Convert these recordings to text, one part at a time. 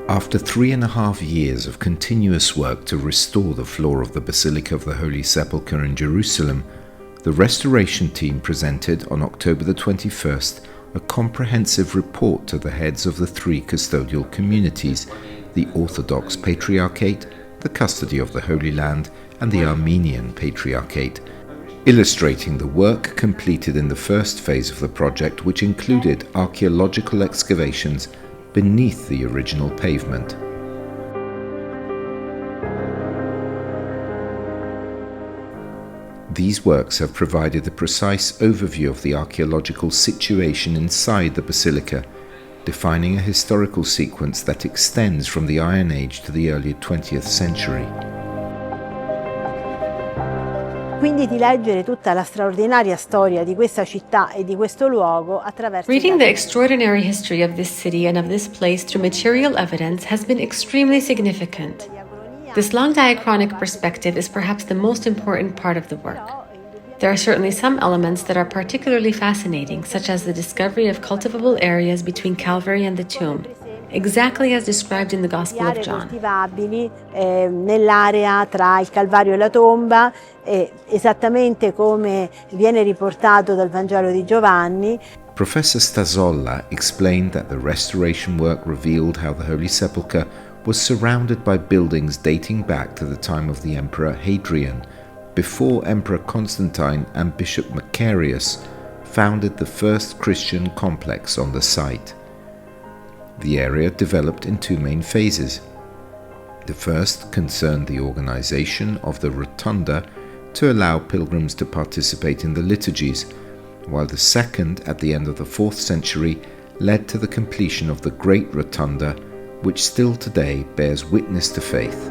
After 3.5 years of continuous work to restore the floor of the Basilica of the Holy Sepulchre in Jerusalem, the restoration team presented on October the 21st a comprehensive report to the heads of the three custodial communities, the Orthodox Patriarchate, the Custody of the Holy Land, and the Armenian Patriarchate, illustrating the work completed in the first phase of the project, which included archaeological excavations beneath the original pavement. These works have provided a precise overview of the archaeological situation inside the Basilica, defining a historical sequence that extends from the Iron Age to the early 20th century. Quindi di leggere tutta la straordinaria storia di questa città e di questo luogo attraverso Reading the extraordinary history of this city and of this place through material evidence has been extremely significant. This long diachronic perspective is perhaps the most important part of the work. There are certainly some elements that are particularly fascinating, such as the discovery of cultivable areas between Calvary and the tomb, exactly as described in the Gospel of John. Nell'area tra il Calvario e la tomba, esattamente come viene riportato dal Vangelo di Giovanni. Professor Stasolla explained that the restoration work revealed how the Holy Sepulchre was surrounded by buildings dating back to the time of the Emperor Hadrian, before Emperor Constantine and Bishop Macarius founded the first Christian complex on the site. The area developed in two main phases. The first concerned the organization of the rotunda to allow pilgrims to participate in the liturgies, while the second, at the end of the 4th century, led to the completion of the Great Rotunda, which still today bears witness to faith.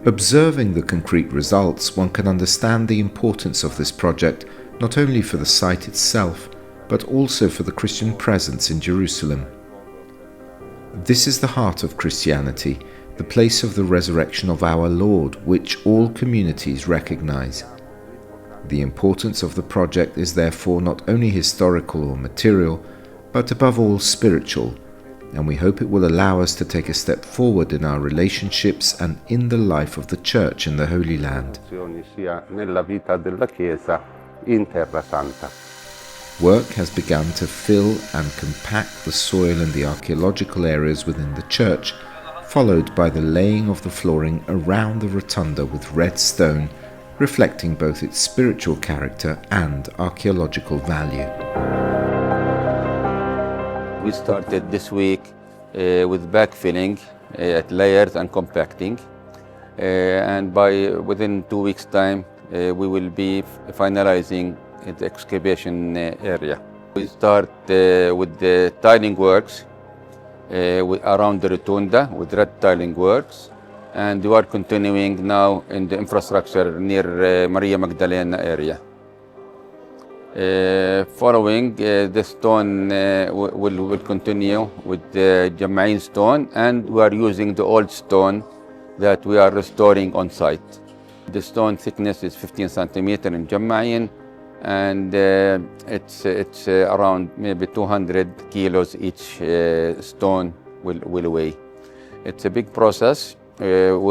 Observing the concrete results, one can understand the importance of this project not only for the site itself, but also for the Christian presence in Jerusalem. This is the heart of Christianity, the place of the resurrection of our Lord, which all communities recognize. The importance of the project is therefore not only historical or material, but above all spiritual, and we hope it will allow us to take a step forward in our relationships and in the life of the Church in the Holy Land. Work has begun to fill and compact the soil in the archaeological areas within the church, followed by the laying of the flooring around the rotunda with red stone, reflecting both its spiritual character and archaeological value. We started this week with backfilling at layers and compacting, and within 2 weeks' time we will be finalizing the excavation area. We start with the tiling works around the rotunda with red tiling works, and we are continuing now in the infrastructure near Maria Magdalena area. Following the stone will continue with the Jama'in stone, and we are using the old stone that we are restoring on site. The stone thickness is 15 centimeters in Jama'in, and it's around maybe 200 kilos each stone will weigh. It's a big process. We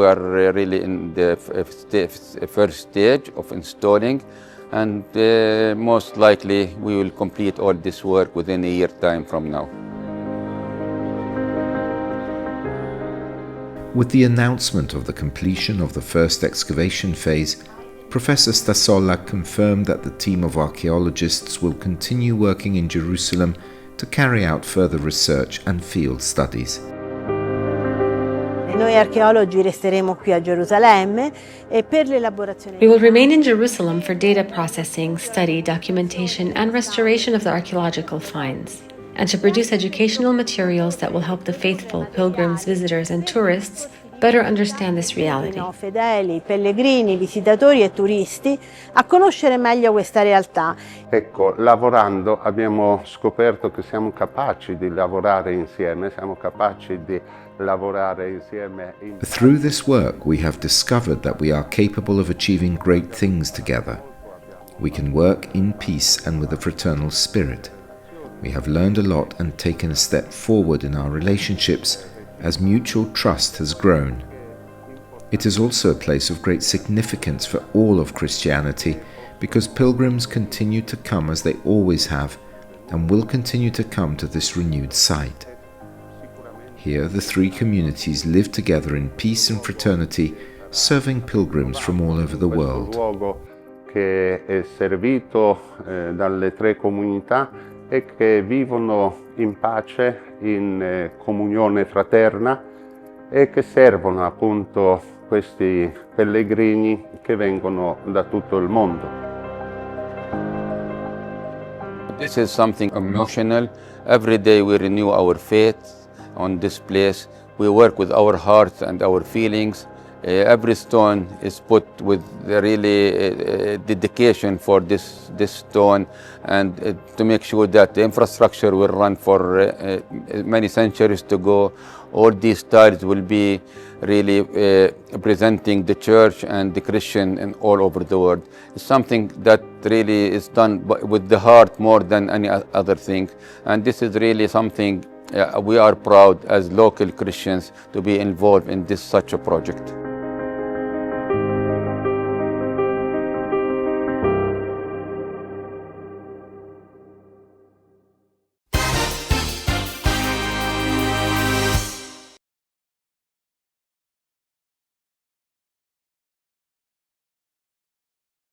are really in the first stage of installing, and most likely we will complete all this work within a year time from now. With the announcement of the completion of the first excavation phase, Professor Stasolla confirmed that the team of archaeologists will continue working in Jerusalem to carry out further research and field studies. Noi archeologi resteremo qui a Gerusalemme e per l'elaborazione. We will remain in Jerusalem for data processing, study, documentation, and restoration of the archaeological finds, and to produce educational materials that will help the faithful, pilgrims, visitors, and tourists better understand this reality. Fedeli, pellegrini, visitatori e turisti a conoscere meglio questa realtà. Ecco, lavorando abbiamo scoperto che siamo capaci di lavorare insieme, siamo capaci di lavorare insieme. Through this work, we have discovered that we are capable of achieving great things together. We can work in peace and with a fraternal spirit. We have learned a lot and taken a step forward in our relationships as mutual trust has grown. It is also a place of great significance for all of Christianity because pilgrims continue to come as they always have and will continue to come to this renewed site. Here the three communities live together in peace and fraternity, serving pilgrims from all over the world. Un luogo che è servito dalle tre comunità e che vivono in pace, in comunione fraterna e che servono appunto questi pellegrini che vengono da tutto il mondo. This is something emotional. Every day we renew our faith on this place. We work with our hearts and our feelings. Every stone is put with really dedication for this stone and to make sure that the infrastructure will run for many centuries to go. All these tiles will be really presenting the church and the Christian and all over the world. It's something that really is done with the heart more than any other thing, and this is really something we are proud as local Christians to be involved in such a project.